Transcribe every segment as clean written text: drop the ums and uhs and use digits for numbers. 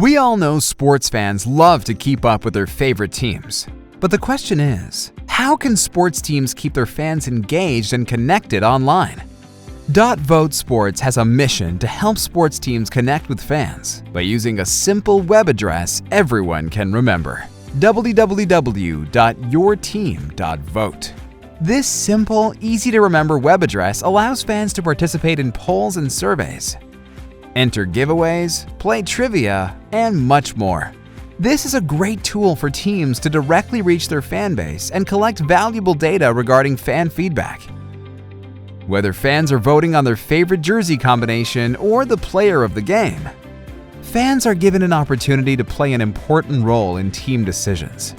We all know sports fans love to keep up with their favorite teams. But the question is, how can sports teams keep their fans engaged and connected online? Vote Sports has a mission to help sports teams connect with fans by using a simple web address everyone can remember: www.yourteam.vote. This simple, easy-to-remember web address allows fans to participate in polls and surveys, enter giveaways, play trivia, and much more. This is a great tool for teams to directly reach their fan base and collect valuable data regarding fan feedback. Whether fans are voting on their favorite jersey combination or the player of the game, fans are given an opportunity to play an important role in team decisions.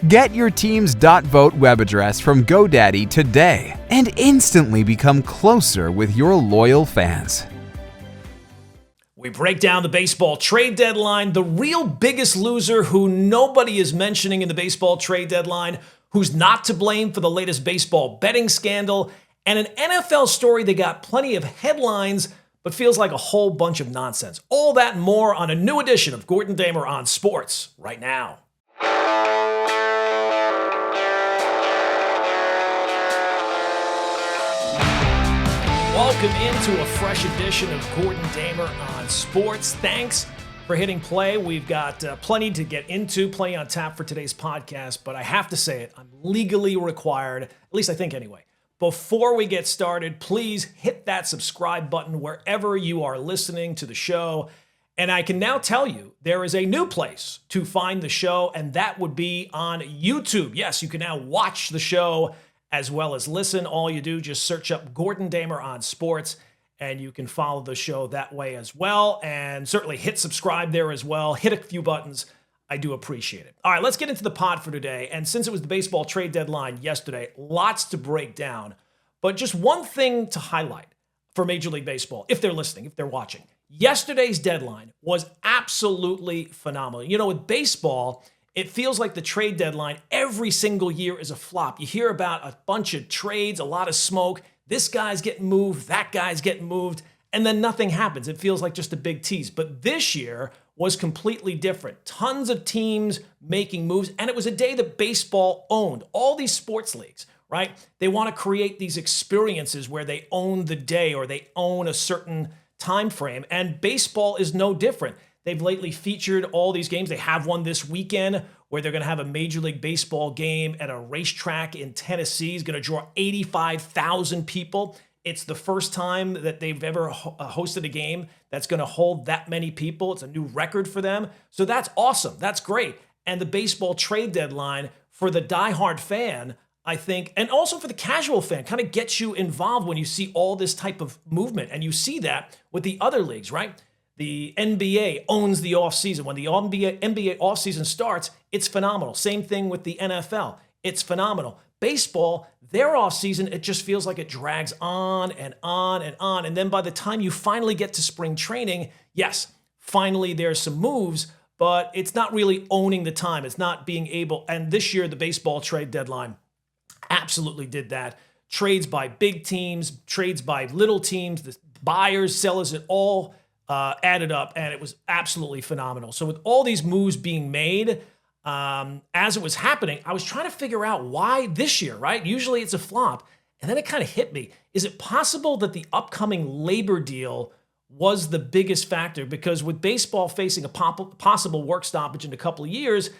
Get your team's .vote web address from GoDaddy today and instantly become closer with your loyal fans. We break down the baseball trade deadline, the real biggest loser who nobody is mentioning in the baseball trade deadline, who's not to blame for the latest baseball betting scandal, and an NFL story that got plenty of headlines but feels like a whole bunch of nonsense. All that and more on a new edition of Gordon Damer on Sports right now. Welcome into a fresh edition of Gordon Damer on Sports. Thanks for hitting play. We've got plenty to get into, plenty on tap for today's podcast, but I have to say it, I'm legally required, at least I think anyway. Before we get started, please hit that subscribe button wherever you are listening to the show. And I can now tell you there is a new place to find the show, and that would be on YouTube. Yes, you can now watch the show as well as listen. All you do, just search up Gordon Damer on Sports, and you can follow the show that way as well. And certainly hit subscribe there as well. Hit a few buttons. I do appreciate it. All right, let's get into the pod for today. And since it was the baseball trade deadline yesterday, lots to break down. But just one thing to highlight for Major League Baseball, if they're listening, if they're watching. Yesterday's deadline was absolutely phenomenal. You know, with baseball, it feels like the trade deadline every single year is a flop. You hear about a bunch of trades, a lot of smoke. This guy's getting moved, that guy's getting moved, and then nothing happens. It feels like just a big tease. But this year was completely different. Tons of teams making moves, and it was a day that baseball owned. All these sports leagues, right? They want to create these experiences where they own the day or they own a certain time frame, and baseball is no different. They've lately featured all these games. They have one this weekend where they're going to have a Major League Baseball game at a racetrack in Tennessee. It's going to draw 85,000 people. It's the first time that they've ever hosted a game that's going to hold that many people. It's a new record for them. So that's awesome. That's great. And the baseball trade deadline for the diehard fan, I think, and also for the casual fan, kind of gets you involved when you see all this type of movement. And you see that with the other leagues, right? The NBA owns the offseason. When the NBA offseason starts, it's phenomenal. Same thing with the NFL. It's phenomenal. Baseball, their offseason, it just feels like it drags on and on and on. And then by the time you finally get to spring training, yes, finally there's some moves, but it's not really owning the time. It's not being able. And this year, the baseball trade deadline absolutely did that. Trades by big teams, trades by little teams, the buyers, sellers, it all added up, and it was absolutely phenomenal. So with all these moves being made, as it was happening, I was trying to figure out why this year, right? Usually it's a flop. And then it kind of hit me. Is it possible that the upcoming labor deal was the biggest factor? Because with baseball facing a possible work stoppage in a couple of years,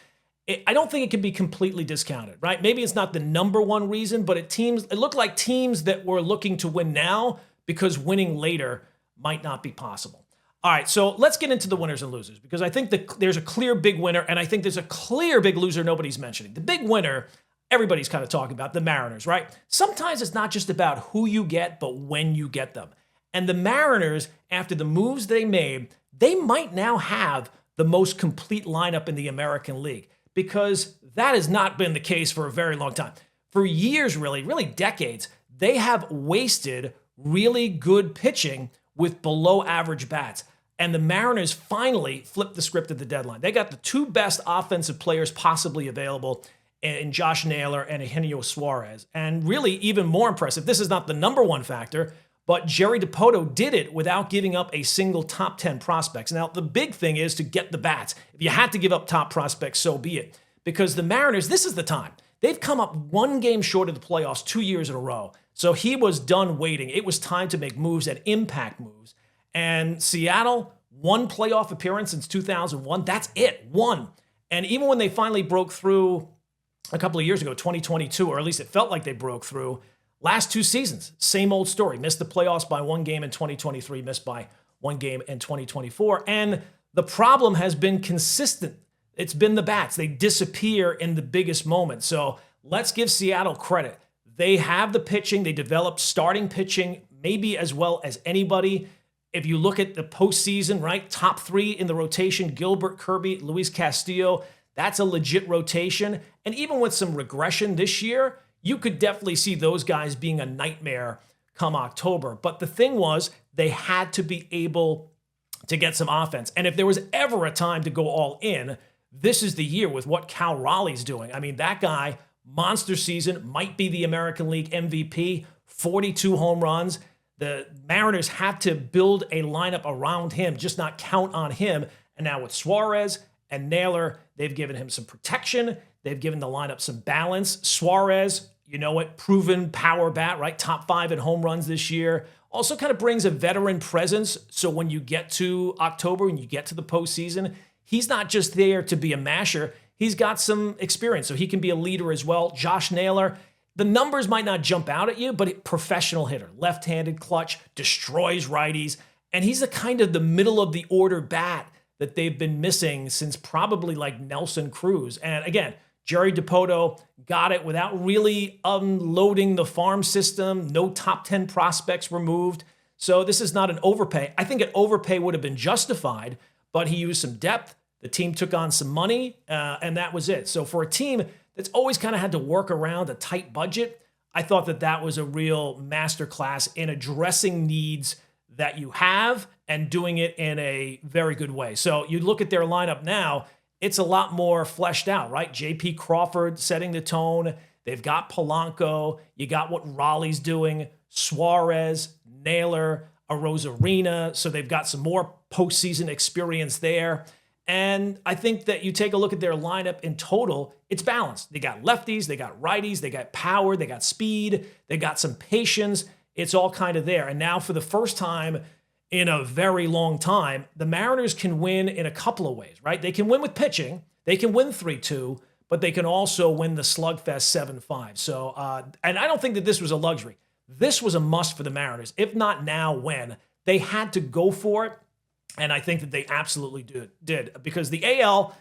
I don't think it can be completely discounted, right? Maybe it's not the number one reason, but it looked like teams that were looking to win now because winning later might not be possible. All right, so let's get into the winners and losers, because I think that there's a clear big winner, and I think there's a clear big loser nobody's mentioning. The big winner, everybody's kind of talking about, the Mariners, right? Sometimes it's not just about who you get, but when you get them. And the Mariners, after the moves they made, they might now have the most complete lineup in the American League, because that has not been the case for a very long time. For years, really decades, they have wasted really good pitching with below average bats. And the Mariners finally flipped the script at the deadline. They got the two best offensive players possibly available in Josh Naylor and Eugenio Suarez. And really, even more impressive, this is not the number one factor, But Jerry Dipoto did it without giving up a single top 10 prospects. Now, the big thing is to get the bats. If you had to give up top prospects, so be it. Because the Mariners, this is the time. They've come up one game short of the playoffs 2 years in a row. So he was done waiting. It was time to make moves and impact moves. And Seattle, one playoff appearance since 2001. That's it, one. And even when they finally broke through a couple of years ago, 2022, or at least it felt like they broke through, last 2 seasons, same old story. Missed the playoffs by one game in 2023, missed by one game in 2024. And the problem has been consistent. It's been the bats. They disappear in the biggest moments. So let's give Seattle credit. They have the pitching. They developed starting pitching maybe as well as anybody. If you look at the postseason, right, top 3 in the rotation, Gilbert, Kirby, Luis Castillo, that's a legit rotation. And even with some regression this year, you could definitely see those guys being a nightmare come October. But the thing was, they had to be able to get some offense. And if there was ever a time to go all in, this is the year with what Cal Raleigh's doing. I mean, that guy, monster season, might be the American League MVP, 42 home runs. The Mariners have to build a lineup around him, just not count on him. And now with Suarez and Naylor, they've given him some protection. They've given the lineup some balance. Suarez, you know it, proven power bat, right? Top 5 in home runs this year. Also kind of brings a veteran presence. So when you get to October and you get to the postseason, he's not just there to be a masher. He's got some experience, so he can be a leader as well. Josh Naylor, the numbers might not jump out at you, but professional hitter, left-handed clutch, destroys righties, and he's the kind of the middle of the order bat that they've been missing since probably like Nelson Cruz. And again, Jerry Dipoto got it without really unloading the farm system. No top 10 prospects removed. So this is not an overpay. I think an overpay would have been justified, but he used some depth. The team took on some money, and that was it. So for a team that's always kind of had to work around a tight budget, I thought that that was a real masterclass in addressing needs that you have and doing it in a very good way. So you look at their lineup now, it's a lot more fleshed out, right? J.P. Crawford setting the tone. They've got Polanco. You got what Raleigh's doing. Suarez, Naylor, Arozarena. So they've got some more postseason experience there. And I think that you take a look at their lineup in total, it's balanced. They got lefties, they got righties, they got power, they got speed, they got some patience. It's all kind of there. And now for the first time in a very long time, the Mariners can win in a couple of ways, right? They can win with pitching. They can win 3-2, but they can also win the slugfest 7-5. So, and I don't think that this was a luxury. This was a must for the Mariners. If not now, when? They had to go for it. And I think that they absolutely did because the AL,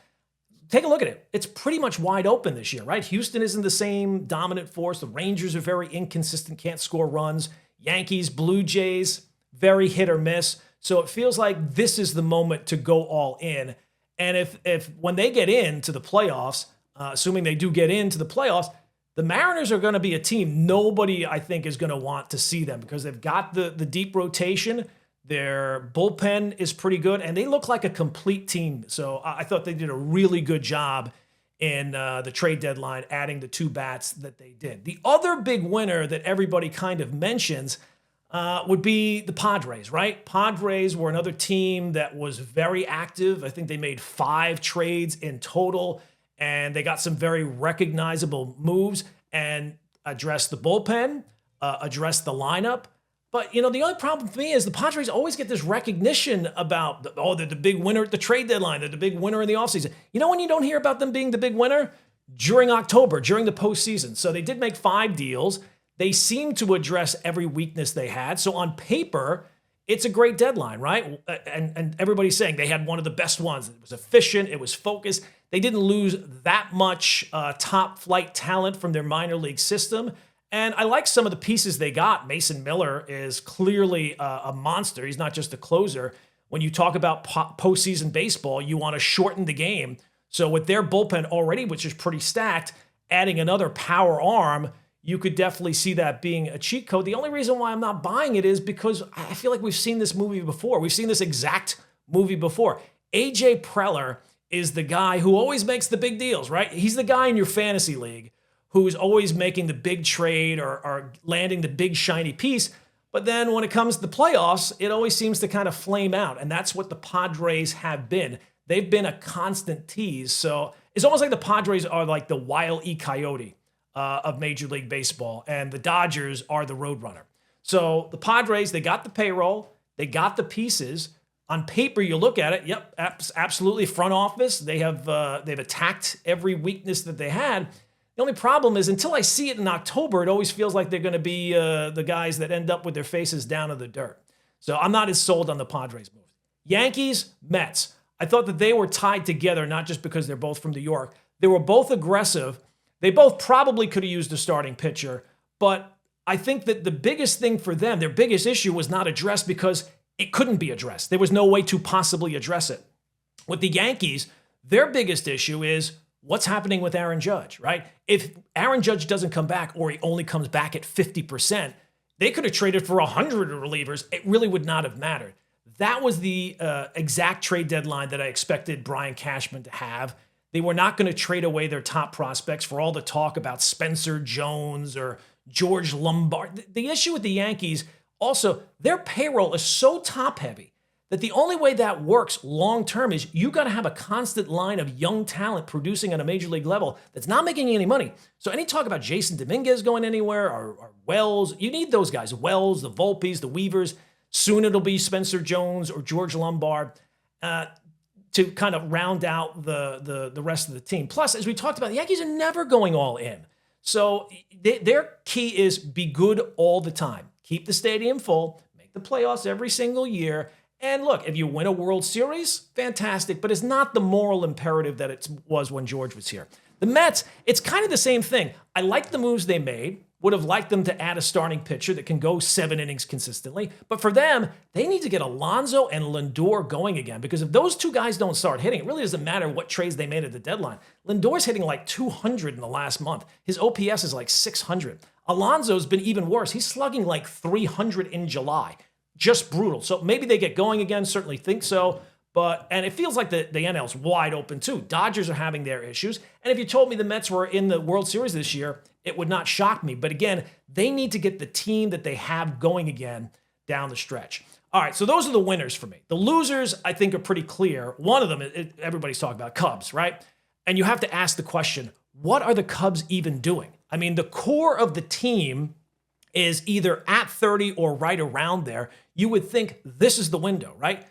take a look at it. It's pretty much wide open this year, right? Houston isn't the same dominant force. The Rangers are very inconsistent, can't score runs. Yankees, Blue Jays, very hit or miss. So it feels like this is the moment to go all in. And if when they get into the playoffs, assuming they do get into the playoffs, the Mariners are going to be a team nobody, I think, is going to want to see them because they've got the deep rotation. Their bullpen is pretty good, and they look like a complete team. So I thought they did a really good job in the trade deadline, adding the 2 bats that they did. The other big winner that everybody kind of mentions would be the Padres, right? Padres were another team that was very active. I think they made 5 trades in total, and they got some very recognizable moves and addressed the bullpen, addressed the lineup. But, you know, the only problem for me is the Padres always get this recognition about, they're the big winner at the trade deadline. They're the big winner in the offseason. You know when you don't hear about them being the big winner? During October, during the postseason. So they did make 5 deals. They seem to address every weakness they had. So on paper, it's a great deadline, right? And everybody's saying they had one of the best ones. It was efficient. It was focused. They didn't lose that much top flight talent from their minor league system. And I like some of the pieces they got. Mason Miller is clearly a monster. He's not just a closer. When you talk about postseason baseball, you want to shorten the game. So with their bullpen already, which is pretty stacked, adding another power arm, you could definitely see that being a cheat code. The only reason why I'm not buying it is because I feel like we've seen this movie before. We've seen this exact movie before. A.J. Preller is the guy who always makes the big deals, right? He's the guy in your fantasy league who's always making the big trade or landing the big shiny piece. But then when it comes to the playoffs, it always seems to kind of flame out. And that's what the Padres have been. They've been a constant tease. So it's almost like the Padres are like the Wile E. Coyote of Major League Baseball, and the Dodgers are the Roadrunner. So the Padres, they got the payroll, they got the pieces. On paper, you look at it, yep, absolutely front office. They've attacked every weakness that they had. The only problem is until I see it in October, it always feels like they're going to be the guys that end up with their faces down in the dirt. So I'm not as sold on the Padres move. Yankees, Mets. I thought that they were tied together, not just because they're both from New York. They were both aggressive. They both probably could have used a starting pitcher, but I think that the biggest thing for them, their biggest issue was not addressed because it couldn't be addressed. There was no way to possibly address it. With the Yankees, their biggest issue is what's happening with Aaron Judge, right? If Aaron Judge doesn't come back or he only comes back at 50%, they could have traded for 100 relievers. It really would not have mattered. That was the exact trade deadline that I expected Brian Cashman to have. They were not going to trade away their top prospects for all the talk about Spencer Jones or George Lombard. The issue with the Yankees, also, their payroll is so top-heavy that the only way that works long-term is you got to have a constant line of young talent producing on a major league level that's not making any money. So any talk about Jason Dominguez going anywhere or Wells, you need those guys, Wells, the Volpes, the Weavers. Soon it'll be Spencer Jones or George Lombard to kind of round out the rest of the team. Plus, as we talked about, the Yankees are never going all in. So their key is be good all the time. Keep the stadium full, make the playoffs every single year. And look, if you win a World Series, fantastic, but it's not the moral imperative that it was when George was here. The Mets, it's kind of the same thing. I like the moves they made, would have liked them to add a starting pitcher that can go 7 innings consistently. But for them, they need to get Alonso and Lindor going again, because if those two guys don't start hitting, it really doesn't matter what trades they made at the deadline. Lindor's hitting like 200 in the last month. His OPS is like 600. Alonso's been even worse. He's slugging like 300 in July. Just brutal. So maybe they get going again. Certainly think so. And it feels like the NL's wide open too. Dodgers are having their issues. And if you told me the Mets were in the World Series this year, it would not shock me. But again, they need to get the team that they have going again down the stretch. All right, so those are the winners for me. The losers, I think, are pretty clear. One of them, everybody's talking about Cubs, right? And you have to ask the question, what are the Cubs even doing? I mean, the core of the team is either at 30 or right around there. You would think this is the window, right?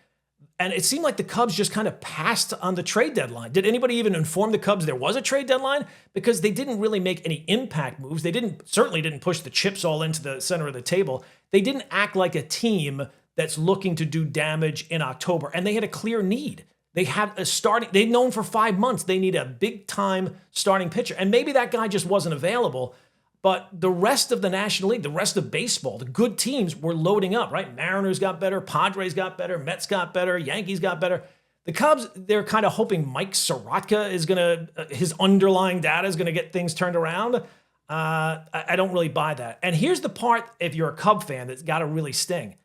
And it seemed like the Cubs just kind of passed on the trade deadline. Did anybody even inform the Cubs there was a trade deadline? Because they didn't really make any impact moves. They certainly didn't push the chips all into the center of the table. They didn't act like a team that's looking to do damage in October. And they had a clear need. They had they'd known for 5 months they need a big-time starting pitcher. And maybe that guy just wasn't available. But the rest of the National League, the rest of baseball, the good teams were loading up, right? Mariners got better, Padres got better, Mets got better, Yankees got better. The Cubs, they're kind of hoping Mike Soroka is his underlying data is going to get things turned around. I don't really buy that. And here's the part, if you're a Cub fan, that's got to really sting.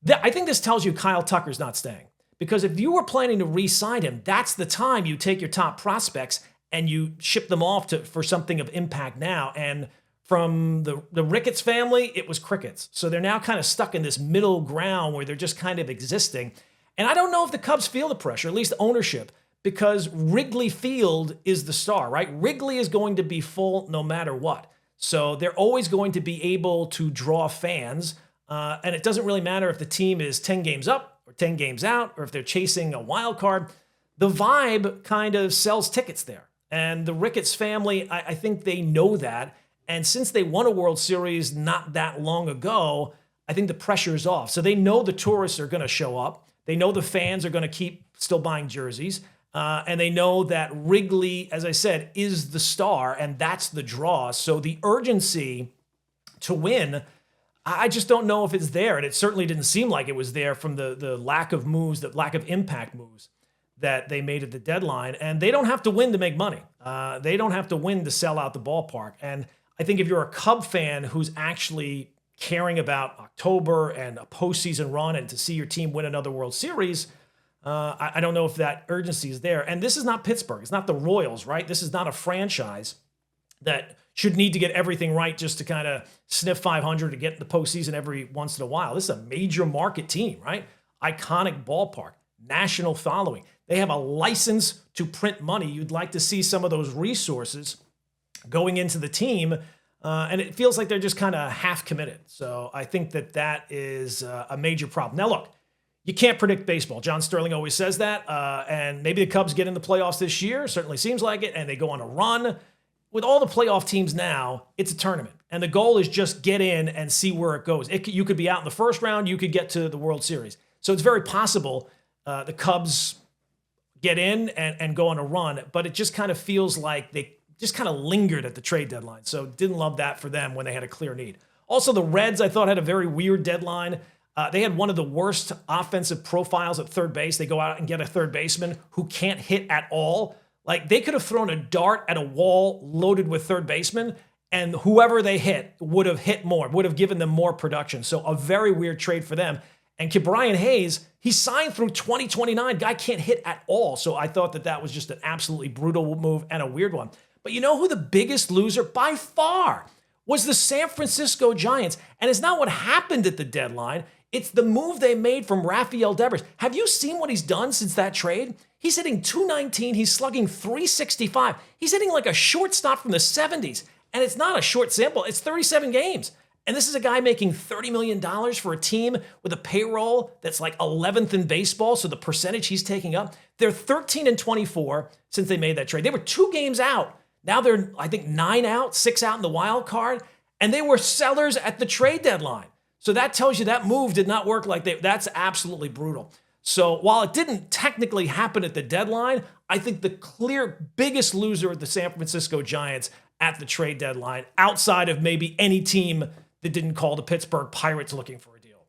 I think this tells you Kyle Tucker's not staying. Because if you were planning to re-sign him, that's the time you take your top prospects and you ship them off for something of impact now. And from the Ricketts family, it was crickets. So they're now kind of stuck in this middle ground where they're just kind of existing. And I don't know if the Cubs feel the pressure, at least ownership, because Wrigley Field is the star, right? Wrigley is going to be full no matter what. So they're always going to be able to draw fans. And it doesn't really matter if the team is 10 games up or 10 games out, or if they're chasing a wild card. The vibe kind of sells tickets there. And the Ricketts family, I think they know that. And since they won a World Series not that long ago, I think the pressure is off. So they know the tourists are going to show up. They know the fans are going to keep still buying jerseys. And they know that Wrigley, as I said, is the star, and that's the draw. So the urgency to win, I just don't know if it's there. And it certainly didn't seem like it was there from the lack of moves, the lack of impact moves that they made at the deadline. And they don't have to win to make money. They don't have to win to sell out the ballpark. And I think if you're a Cub fan who's actually caring about October and a postseason run and to see your team win another World Series, I don't know if that urgency is there. And this is not Pittsburgh. It's not the Royals, right? This is not a franchise that should need to get everything right just to kind of sniff 500 to get in the postseason every once in a while. This is a major market team, right? Iconic ballpark, national following. They have a license to print money. You'd like to see some of those resources going into the team, and it feels like they're just kind of half committed. So I think that is a major problem. Now, look, you can't predict baseball. John Sterling always says that, and maybe the Cubs get in the playoffs this year. Certainly seems like it, and they go on a run. With all the playoff teams now, it's a tournament. And the goal is just get in and see where it goes. You could be out in the first round. You could get to the World Series. So it's very possible the Cubs get in and go on a run. But it just kind of feels like they just kind of lingered at the trade deadline. So didn't love that for them when they had a clear need. Also, the Reds, I thought, had a very weird deadline. They had one of the worst offensive profiles at third base. They go out and get a third baseman who can't hit at all. Like, they could have thrown a dart at a wall loaded with third basemen, and whoever they hit would have hit more, would have given them more production. So a very weird trade for them. And Brian Hayes, he signed through 2029. Guy can't hit at all. So I thought that was just an absolutely brutal move and a weird one. But you know who the biggest loser by far was? The San Francisco Giants. And it's not what happened at the deadline. It's the move they made from Rafael Devers. Have you seen what he's done since that trade? He's hitting .219. He's slugging .365. He's hitting like a shortstop from the 70s. And it's not a short sample. It's 37 games. And this is a guy making $30 million for a team with a payroll that's like 11th in baseball. So the percentage he's taking up, they're 13-24 since they made that trade. They were 2 games out. Now they're, I think, 9 out, 6 out in the wild card. And they were sellers at the trade deadline. So that tells you that move did not work that's absolutely brutal. So while it didn't technically happen at the deadline, I think the clear biggest loser at the San Francisco Giants at the trade deadline, outside of maybe any team that didn't call the Pittsburgh Pirates looking for a deal.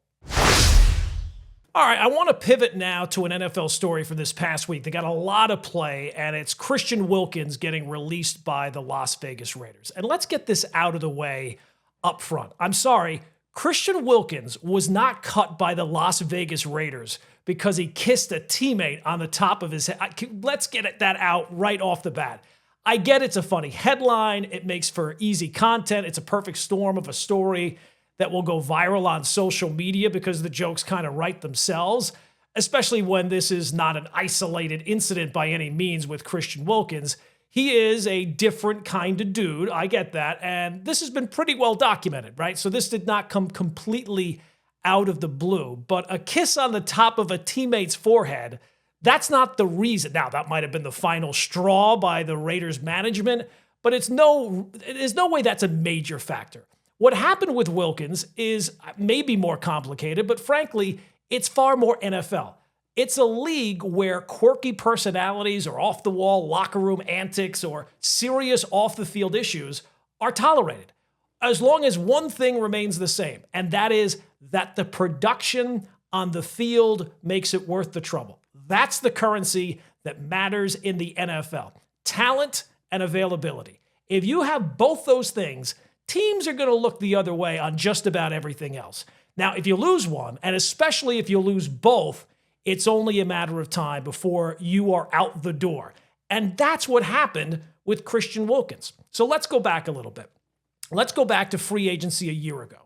All right, I want to pivot now to an NFL story for this past week. They got a lot of play, and it's Christian Wilkins getting released by the Las Vegas Raiders. And let's get this out of the way up front. I'm sorry, Christian Wilkins was not cut by the Las Vegas Raiders because he kissed a teammate on the top of his head. Let's get that out right off the bat. I get it's a funny headline. It makes for easy content. It's a perfect storm of a story that will go viral on social media because the jokes kind of write themselves, especially when this is not an isolated incident by any means with Christian Wilkins. He is a different kind of dude. I get that. And this has been pretty well documented, right? So this did not come completely out of the blue. But a kiss on the top of a teammate's forehead, that's not the reason. Now, that might have been the final straw by the Raiders management, but there's no way that's a major factor. What happened with Wilkins is maybe more complicated, but frankly, it's far more NFL. It's a league where quirky personalities or off-the-wall locker room antics or serious off-the-field issues are tolerated, as long as one thing remains the same, and that is that the production on the field makes it worth the trouble. That's the currency that matters in the NFL. Talent and availability. If you have both those things, teams are going to look the other way on just about everything else. Now, if you lose one, and especially if you lose both, it's only a matter of time before you are out the door. And that's what happened with Christian Wilkins. So let's go back a little bit. Let's go back to free agency a year ago.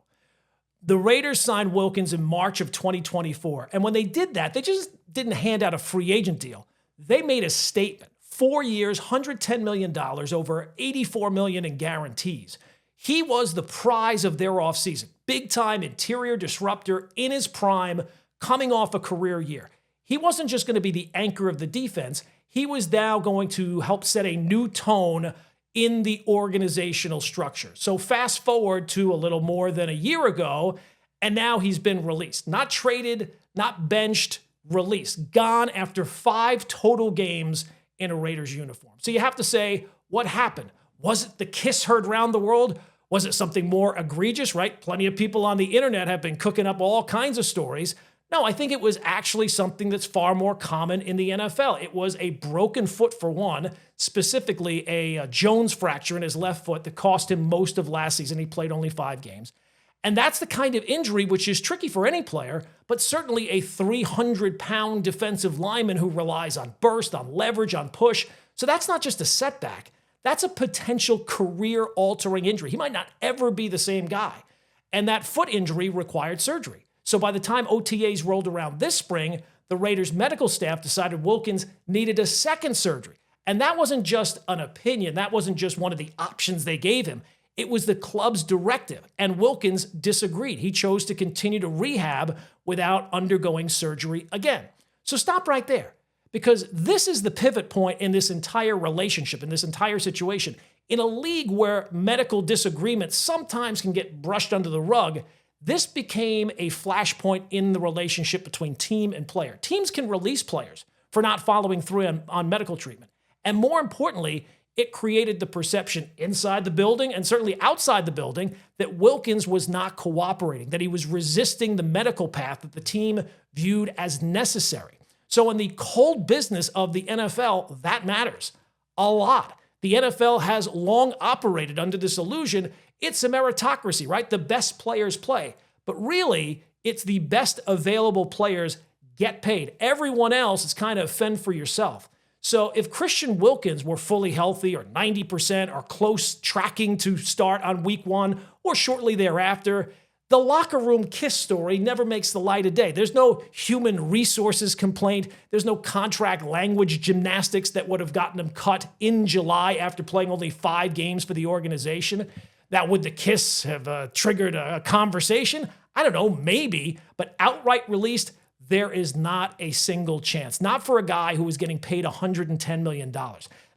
The Raiders signed Wilkins in March of 2024. And when they did that, they just didn't hand out a free agent deal. They made a statement. 4 years, $110 million, over $84 million in guarantees. He was the prize of their offseason. Big-time interior disruptor in his prime, coming off a career year. He wasn't just going to be the anchor of the defense. He was now going to help set a new tone in the organizational structure. So fast forward to a little more than a year ago, and now he's been released. Not traded, not benched, released. Gone after 5 total games in a Raiders uniform. So you have to say, what happened? Was it the kiss heard around the world? Was it something more egregious, right? Plenty of people on the internet have been cooking up all kinds of stories. No, I think it was actually something that's far more common in the NFL. It was a broken foot for one, specifically a Jones fracture in his left foot that cost him most of last season. He played only 5 games. And that's the kind of injury which is tricky for any player, but certainly a 300-pound defensive lineman who relies on burst, on leverage, on push. So that's not just a setback. That's a potential career-altering injury. He might not ever be the same guy. And that foot injury required surgery. So by the time OTAs rolled around this spring, the Raiders medical staff decided Wilkins needed a second surgery. And that wasn't just an opinion. That wasn't just one of the options they gave him. It was the club's directive. And Wilkins disagreed. He chose to continue to rehab without undergoing surgery again. So stop right there, because this is the pivot point in this entire relationship, in this entire situation. In a league where medical disagreements sometimes can get brushed under the rug, this became a flashpoint in the relationship between team and player. Teams can release players for not following through on medical treatment. And more importantly, it created the perception inside the building and certainly outside the building that Wilkins was not cooperating, that he was resisting the medical path that the team viewed as necessary. So in the cold business of the NFL, that matters a lot. The NFL has long operated under this illusion. It's a meritocracy, right? The best players play. But really, it's the best available players get paid. Everyone else is kind of fend for yourself. So if Christian Wilkins were fully healthy or 90% or close tracking to start on week 1 or shortly thereafter, the locker room kiss story never makes the light of day. There's no human resources complaint. There's no contract language gymnastics that would have gotten him cut in July after playing only 5 games for the organization. That would the kiss have triggered a conversation? I don't know, maybe, but outright released, there is not a single chance. Not for a guy who was getting paid $110 million.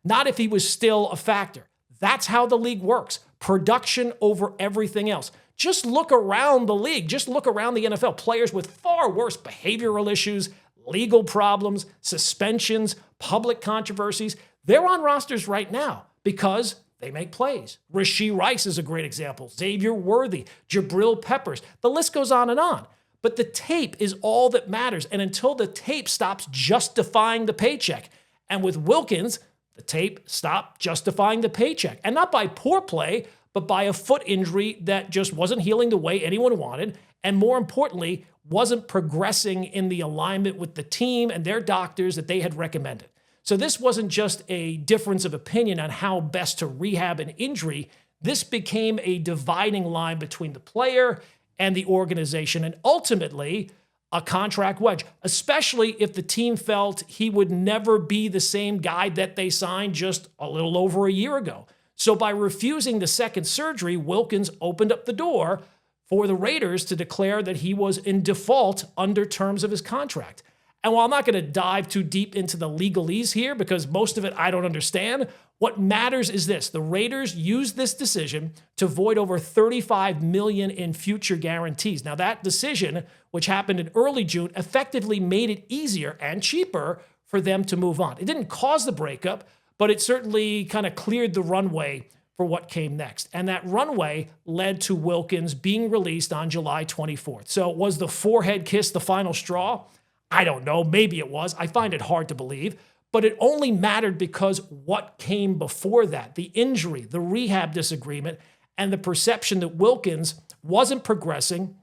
Not if he was still a factor. That's how the league works. Production over everything else. Just look around the league. Just look around the NFL. Players with far worse behavioral issues, legal problems, suspensions, public controversies. They're on rosters right now because they make plays. Rashee Rice is a great example. Xavier Worthy, Jabril Peppers. The list goes on and on. But the tape is all that matters. And until the tape stops justifying the paycheck, and with Wilkins, the tape stopped justifying the paycheck. And not by poor play, but by a foot injury that just wasn't healing the way anyone wanted, and more importantly, wasn't progressing in the alignment with the team and their doctors that they had recommended. So this wasn't just a difference of opinion on how best to rehab an injury. This became a dividing line between the player and the organization, and ultimately a contract wedge, especially if the team felt he would never be the same guy that they signed just a little over a year ago. So by refusing the second surgery, Wilkins opened up the door for the Raiders to declare that he was in default under terms of his contract. And while I'm not going to dive too deep into the legalese here, because most of it I don't understand, what matters is this. The Raiders used this decision to void over $35 million in future guarantees. Now, that decision, which happened in early June, effectively made it easier and cheaper for them to move on. It didn't cause the breakup, but it certainly kind of cleared the runway for what came next. And that runway led to Wilkins being released on July 24th. So was the forehead kiss the final straw? I don't know. Maybe it was. I find it hard to believe. But it only mattered because what came before that, the injury, the rehab disagreement, and the perception that Wilkins wasn't progressing,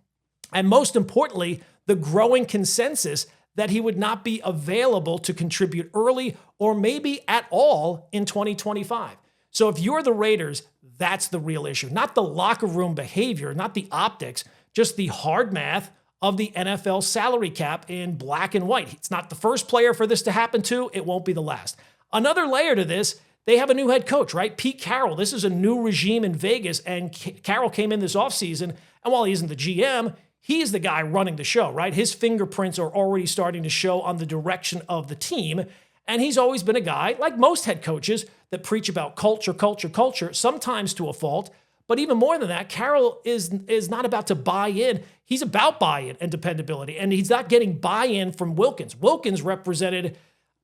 and most importantly, the growing consensus that he would not be available to contribute early or maybe at all in 2025. So if you're the Raiders, that's the real issue. Not the locker room behavior, not the optics, just the hard math of the NFL salary cap in black and white. It's not the first player for this to happen to. It won't be the last. Another layer to this, they have a new head coach, right? Pete Carroll. This is a new regime in Vegas, and Carroll came in this offseason, and while he isn't the GM, he's the guy running the show, right? His fingerprints are already starting to show on the direction of the team, and he's always been a guy, like most head coaches, that preach about culture, sometimes to a fault. But even more than that, Carroll is not about to buy in. He's about buy-in and dependability, and he's not getting buy-in from Wilkins. Wilkins represented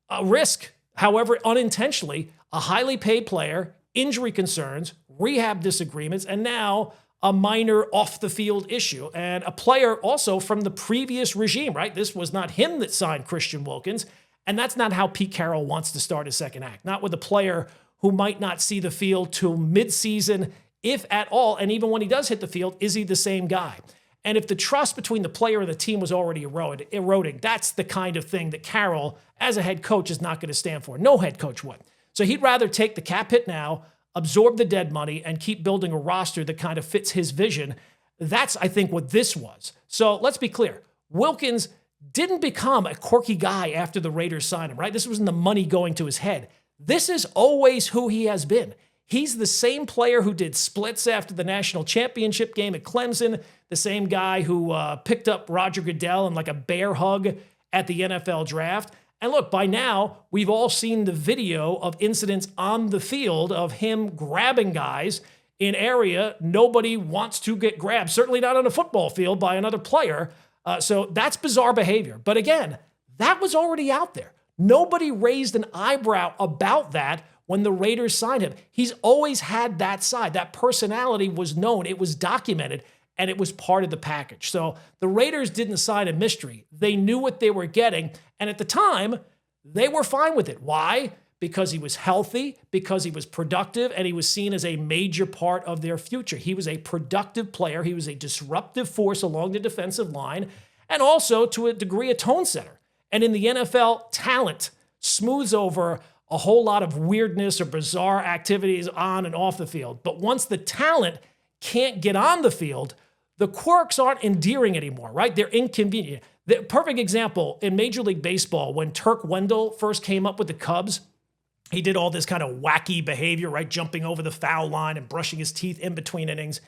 a risk, however, unintentionally, a highly paid player, injury concerns, rehab disagreements, and now a minor off-the-field issue. And a player also from the previous regime, right? This was not him that signed Christian Wilkins, and that's not how Pete Carroll wants to start his second act. Not with a player who might not see the field till midseason, if at all, and even when he does hit the field, is he the same guy? And if the trust between the player and the team was already eroding, that's the kind of thing that Carroll, as a head coach, is not going to stand for. No head coach would. So he'd rather take the cap hit now, absorb the dead money, and keep building a roster that kind of fits his vision. That's, I think, what this was. So let's be clear. Wilkins didn't become a quirky guy after the Raiders signed him, right? This wasn't the money going to his head. This is always who he has been. He's the same player who did splits after the national championship game at Clemson, the same guy who picked up Roger Goodell in like a bear hug at the NFL draft. And look, by now, we've all seen the video of incidents on the field of him grabbing guys in area nobody wants to get grabbed, certainly not on a football field by another player. So that's bizarre behavior. But again, that was already out there. Nobody raised an eyebrow about that when the Raiders signed him. He's always had that side. That personality was known. It was documented, and it was part of the package. So the Raiders didn't sign a mystery. They knew what they were getting, and at the time, they were fine with it. Why? Because he was healthy, because he was productive, and he was seen as a major part of their future. He was a productive player. He was a disruptive force along the defensive line, and also, to a degree, a tone setter. And in the NFL, talent smooths over a whole lot of weirdness or bizarre activities on and off the field. But once the talent can't get on the field, the quirks aren't endearing anymore, right? They're inconvenient. The perfect example in Major League Baseball, when Turk Wendell first came up with the Cubs, he did all this kind of wacky behavior, right? Jumping over the foul line and brushing his teeth in between innings.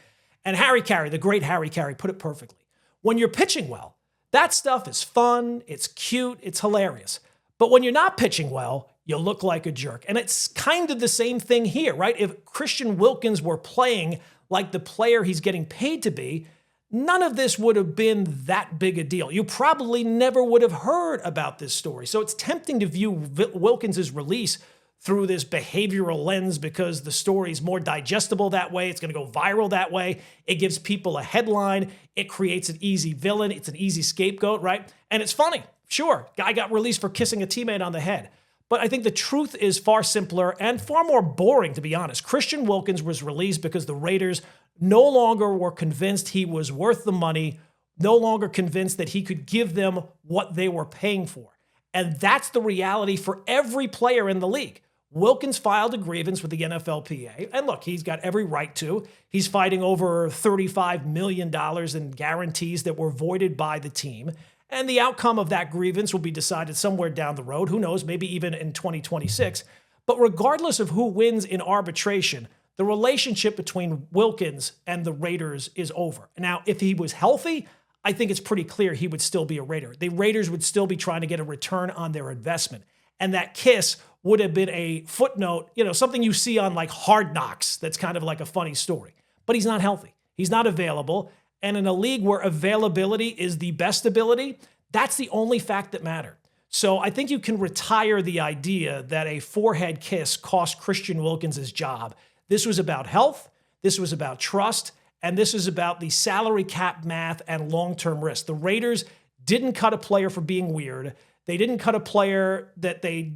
And Harry Carey, the great Harry Carey, put it perfectly. When you're pitching well, that stuff is fun, it's cute, it's hilarious. But when you're not pitching well, you look like a jerk. And it's kind of the same thing here, right? If Christian Wilkins were playing like the player he's getting paid to be, none of this would have been that big a deal. You probably never would have heard about this story. So it's tempting to view Wilkins' release through this behavioral lens because the story is more digestible that way. It's going to go viral that way. It gives people a headline. It creates an easy villain. It's an easy scapegoat, right? And it's funny. Sure, guy got released for kissing a teammate on the head. But I think the truth is far simpler and far more boring, to be honest. Christian Wilkins was released because the Raiders no longer were convinced he was worth the money, no longer convinced that he could give them what they were paying for. And that's the reality for every player in the league. Wilkins filed a grievance with the NFLPA. And look, he's got every right to. He's fighting over $35 million in guarantees that were voided by the team. And the outcome of that grievance will be decided somewhere down the road. Who knows, maybe even in 2026. But regardless of who wins in arbitration, the relationship between Wilkins and the Raiders is over. Now, if he was healthy, I think it's pretty clear he would still be a Raider. The Raiders would still be trying to get a return on their investment. And that kiss would have been a footnote, something you see on like Hard Knocks that's kind of like a funny story. But he's not healthy. He's not available. And in a league where availability is the best ability, that's the only fact that mattered. So I think you can retire the idea that a forehead kiss cost Christian Wilkins his job. This was about health, this was about trust, and this is about the salary cap math and long-term risk. The Raiders didn't cut a player for being weird. They didn't cut a player that they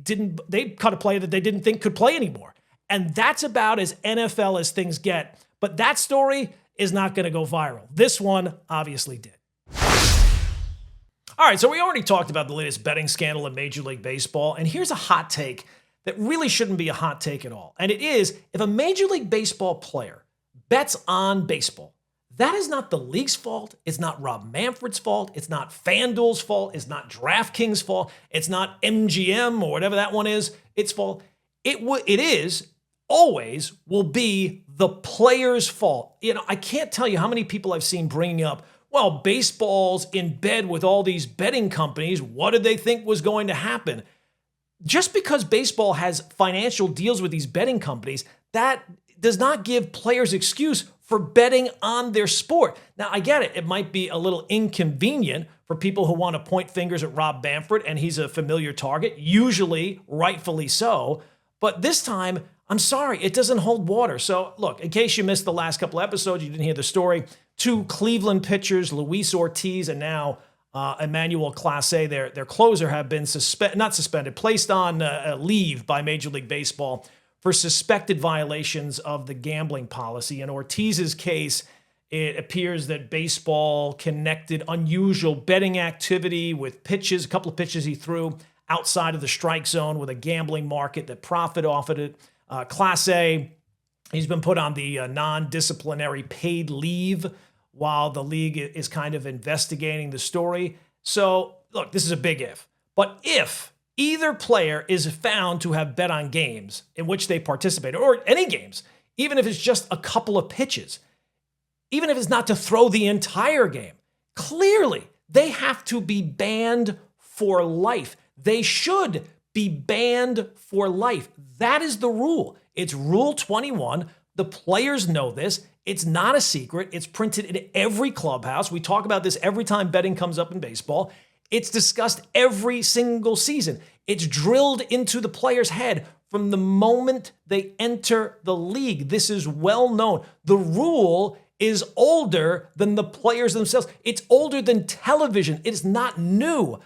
cut a player that they didn't think could play anymore. And that's about as NFL as things get. But that story is not going to go viral. This one obviously did. All right, so we already talked about the latest betting scandal in Major League Baseball, and here's a hot take that really shouldn't be a hot take at all. And it is, if a Major League Baseball player bets on baseball, that is not the league's fault. It's not Rob Manfred's fault. It's not FanDuel's fault. It's not DraftKings' fault. It's not MGM or whatever that one is. Its fault. It is, always will be the player's fault. I can't tell you how many people I've seen bringing up, well, baseball's in bed with all these betting companies. What did they think was going to happen? Just because baseball has financial deals with these betting companies, that does not give players excuse for betting on their sport. Now, I get it. It might be a little inconvenient for people who want to point fingers at Rob Manfred, and he's a familiar target, usually rightfully so. But this time, I'm sorry, it doesn't hold water. So look, in case you missed the last couple episodes, you didn't hear the story, two Cleveland pitchers, Luis Ortiz and now Emmanuel Clase, their closer, have been placed on leave by Major League Baseball for suspected violations of the gambling policy. In Ortiz's case, it appears that baseball connected unusual betting activity with pitches, a couple of pitches he threw outside of the strike zone with a gambling market that profit off of it. Class A, he's been put on the non-disciplinary paid leave while the league is kind of investigating the story. So, look, this is a big if. But if either player is found to have bet on games in which they participated, or any games, even if it's just a couple of pitches, even if it's not to throw the entire game, clearly they have to be banned for life. They should be banned for life. That is the rule. It's Rule 21. The players know this. It's not a secret. It's printed in every clubhouse. We talk about this every time betting comes up in baseball. It's discussed every single season. It's drilled into the player's head from the moment they enter the league. This is well known. The rule is older than the players themselves. It's older than television. It's not new.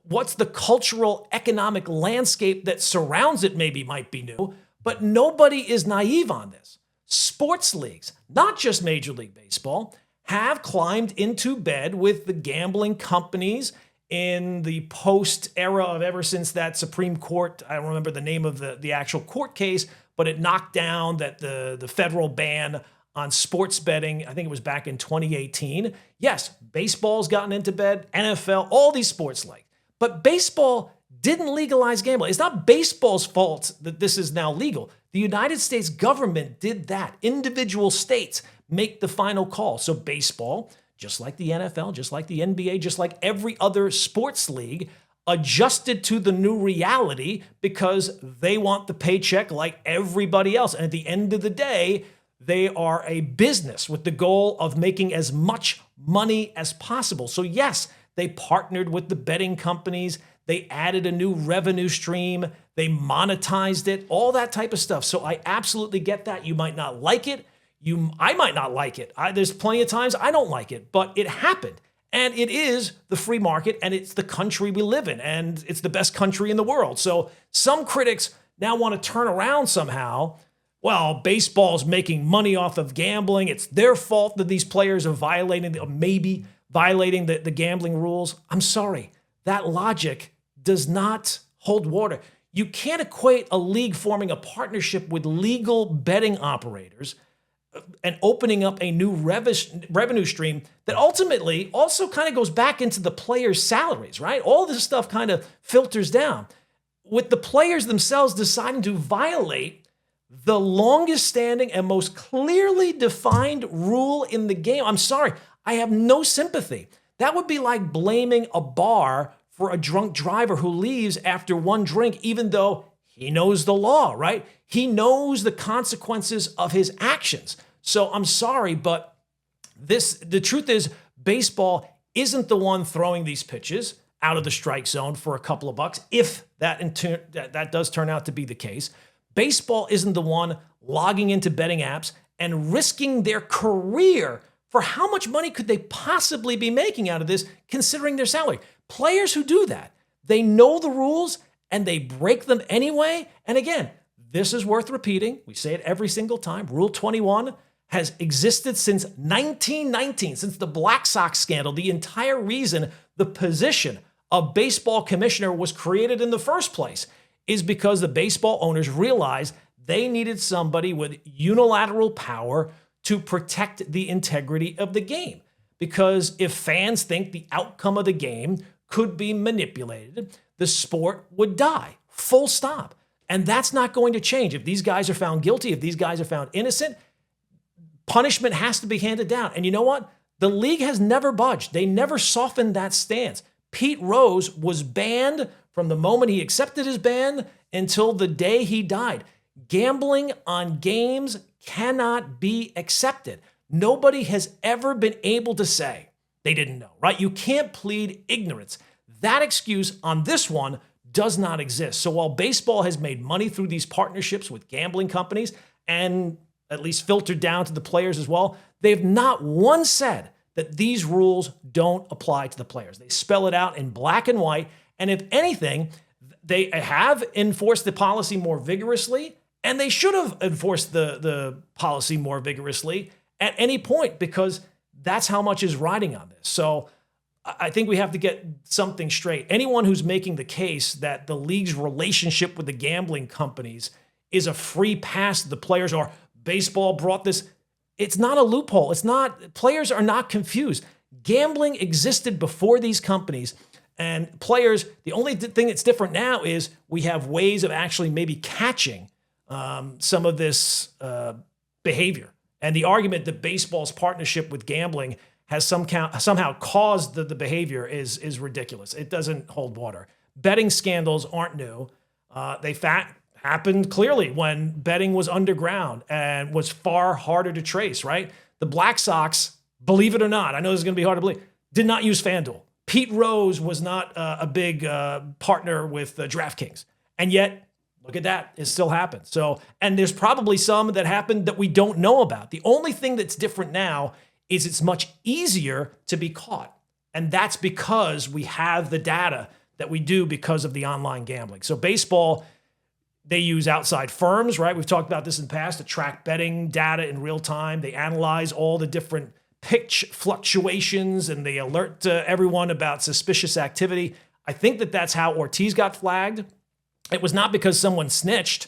What's the cultural economic landscape that surrounds it maybe might be new, but nobody is naive on this. Sports leagues, not just Major League Baseball, have climbed into bed with the gambling companies in the post-era of ever since that Supreme Court, I don't remember the name of the actual court case, but it knocked down that the federal ban on sports betting, I think it was back in 2018. Yes, baseball's gotten into bed, NFL, all these sports leagues. But baseball didn't legalize gambling. It's not baseball's fault that this is now legal. The United States government did that. Individual states make the final call. So baseball, just like the NFL, just like the NBA, just like every other sports league, adjusted to the new reality because they want the paycheck like everybody else. And at the end of the day, they are a business with the goal of making as much money as possible. So yes, they partnered with the betting companies. They added a new revenue stream. They monetized it, all that type of stuff. So I absolutely get that. You might not like it. I might not like it. There's plenty of times I don't like it, but it happened. And it is the free market, and it's the country we live in, and it's the best country in the world. So some critics now want to turn around somehow. Well, baseball's making money off of gambling. It's their fault that these players are maybe violating the gambling rules. I'm sorry. That logic does not hold water. You can't equate a league forming a partnership with legal betting operators and opening up a new revenue stream that ultimately also kind of goes back into the players' salaries, right? All this stuff kind of filters down. With the players themselves deciding to violate the longest standing and most clearly defined rule in the game. I'm sorry, I have no sympathy. That would be like blaming a bar for a drunk driver who leaves after one drink, even though he knows the law, right? He knows the consequences of his actions. So I'm sorry, but the truth is baseball isn't the one throwing these pitches out of the strike zone for a couple of bucks, if that does turn out to be the case. Baseball isn't the one logging into betting apps and risking their career for how much money could they possibly be making out of this, considering their salary. Players who do that, they know the rules and they break them anyway. And again, this is worth repeating. We say it every single time. Rule 21 has existed since 1919, since the Black Sox scandal. The entire reason the position of baseball commissioner was created in the first place is because the baseball owners realized they needed somebody with unilateral power to protect the integrity of the game. Because if fans think the outcome of the game could be manipulated, the sport would die, full stop. And that's not going to change. If these guys are found guilty, if these guys are found innocent, punishment has to be handed down. And you know what? The league has never budged. They never softened that stance. Pete Rose was banned from the moment he accepted his ban until the day he died. Gambling on games cannot be accepted. Nobody has ever been able to say they didn't know, right? You can't plead ignorance. That excuse on this one does not exist. So while baseball has made money through these partnerships with gambling companies and at least filtered down to the players as well, they've not once said that these rules don't apply to the players. They spell it out in black and white. And if anything, they have enforced the policy more vigorously, and they should have enforced the policy more vigorously at any point, because that's how much is riding on this. So I think we have to get something straight. Anyone who's making the case that the league's relationship with the gambling companies is a free pass to the players, or baseball brought this, it's not a loophole. It's not, players are not confused. Gambling existed before these companies, and players, the only thing that's different now is we have ways of actually maybe catching some of this behavior. And the argument that baseball's partnership with gambling has somehow caused the behavior is ridiculous. It doesn't hold water. Betting scandals aren't new. They happened clearly when betting was underground and was far harder to trace, right? The Black Sox, believe it or not, I know this is going to be hard to believe, did not use FanDuel. Pete Rose was not a big partner with DraftKings. And yet, look at that, it still happened. So, and there's probably some that happened that we don't know about. The only thing that's different now is it's much easier to be caught. And that's because we have the data that we do because of the online gambling. So baseball, they use outside firms, right? We've talked about this in the past, to track betting data in real time. They analyze all the different pitch fluctuations and they alert everyone about suspicious activity. I think that that's how Ortiz got flagged. It was not because someone snitched.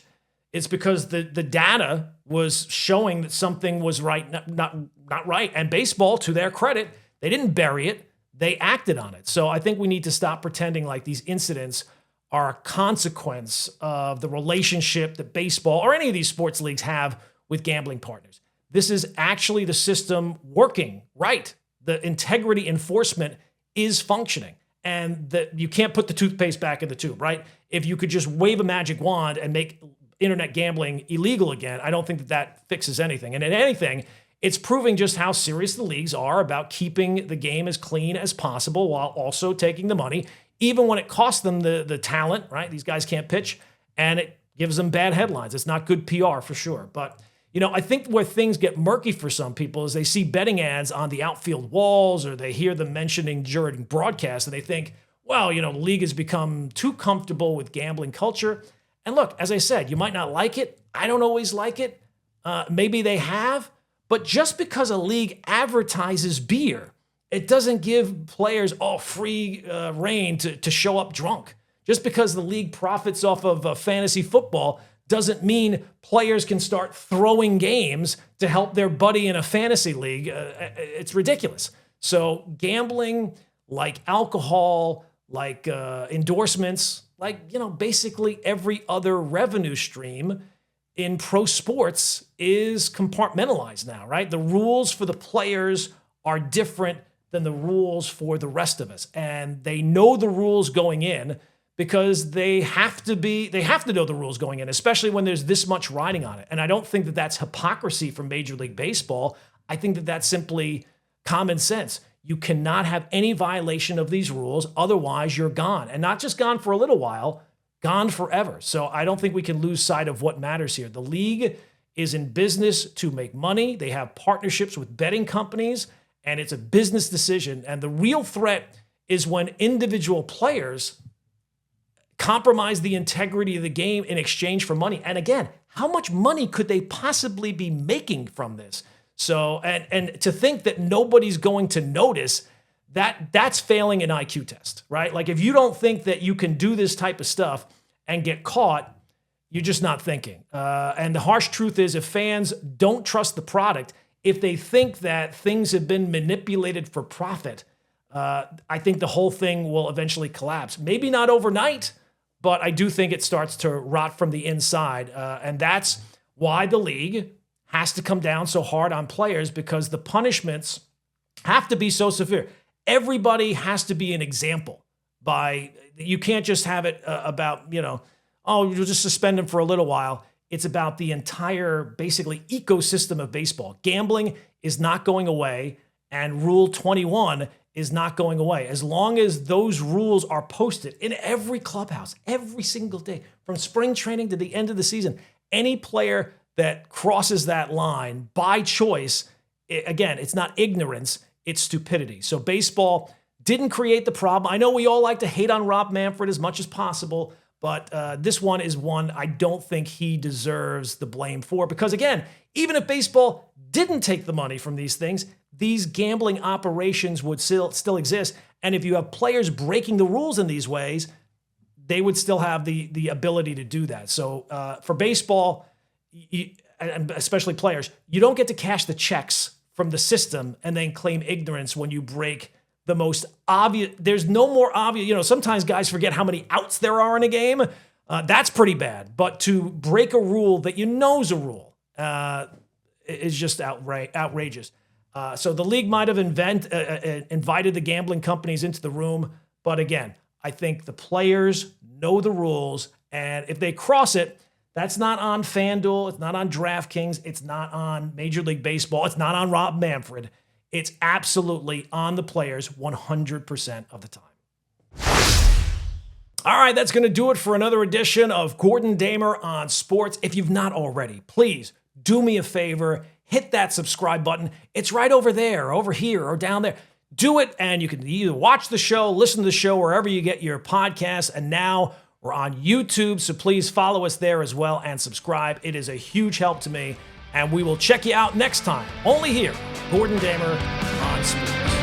It's because the data was showing that something was right, not right. And baseball, to their credit, they didn't bury it. They acted on it. So I think we need to stop pretending like these incidents are a consequence of the relationship that baseball or any of these sports leagues have with gambling partners. This is actually the system working right. The integrity enforcement is functioning. And that you can't put the toothpaste back in the tube, right? If you could just wave a magic wand and make internet gambling illegal again, I don't think that that fixes anything. And in anything, it's proving just how serious the leagues are about keeping the game as clean as possible while also taking the money, even when it costs them the talent, right? These guys can't pitch, and it gives them bad headlines. It's not good PR for sure. But, you know, I think where things get murky for some people is they see betting ads on the outfield walls or they hear them mentioning during broadcasts and they think, well, you know, the league has become too comfortable with gambling culture. And look, as I said, you might not like it. I don't always like it. Maybe they have. But just because a league advertises beer, it doesn't give players free reign to show up drunk. Just because the league profits off of fantasy football doesn't mean players can start throwing games to help their buddy in a fantasy league. It's ridiculous. So gambling, like alcohol, like endorsements, like, you know, basically every other revenue stream in pro sports is compartmentalized now, right? The rules for the players are different than the rules for the rest of us. And they know the rules going in because they have to know the rules going in, especially when there's this much riding on it. And I don't think that that's hypocrisy from Major League Baseball. I think that that's simply common sense. You cannot have any violation of these rules. Otherwise, you're gone. And not just gone for a little while, gone forever. So I don't think we can lose sight of what matters here. The league is in business to make money. They have partnerships with betting companies, and it's a business decision. And the real threat is when individual players compromise the integrity of the game in exchange for money. And again, how much money could they possibly be making from this? So, and to think that nobody's going to notice, that's failing an IQ test, right? Like if you don't think that you can do this type of stuff and get caught, you're just not thinking. And the harsh truth is if fans don't trust the product, if they think that things have been manipulated for profit, I think the whole thing will eventually collapse. Maybe not overnight, but I do think it starts to rot from the inside. And that's why the league has to come down so hard on players, because the punishments have to be so severe. Everybody has to be an example. You can't just have it about, you'll just suspend them for a little while. It's about the entire, basically, ecosystem of baseball. Gambling is not going away, and Rule 21 is not going away. As long as those rules are posted in every clubhouse, every single day, from spring training to the end of the season, any player that crosses that line by choice, again, it's not ignorance, it's stupidity. So baseball didn't create the problem. I know we all like to hate on Rob Manfred as much as possible, but this one is one I don't think he deserves the blame for. Because again, even if baseball didn't take the money from these things, these gambling operations would still exist. And if you have players breaking the rules in these ways, they would still have the ability to do that. So for baseball, and especially players, you don't get to cash the checks from the system and then claim ignorance when you break the most obvious. There's no more obvious. Sometimes guys forget how many outs there are in a game. That's pretty bad. But to break a rule that is a rule is just outrageous. So the league might have invited the gambling companies into the room. But again, I think the players know the rules. And if they cross it, that's not on FanDuel. It's not on DraftKings. It's not on Major League Baseball. It's not on Rob Manfred. It's absolutely on the players 100% of the time. All right, that's going to do it for another edition of Gordon Damer on Sports. If you've not already, please do me a favor. Hit that subscribe button. It's right over there, over here, or down there. Do it, and you can either watch the show, listen to the show, wherever you get your podcasts. And now we're on YouTube, so please follow us there as well and subscribe. It is a huge help to me, and we will check you out next time, only here, Gordon Damer on Sports.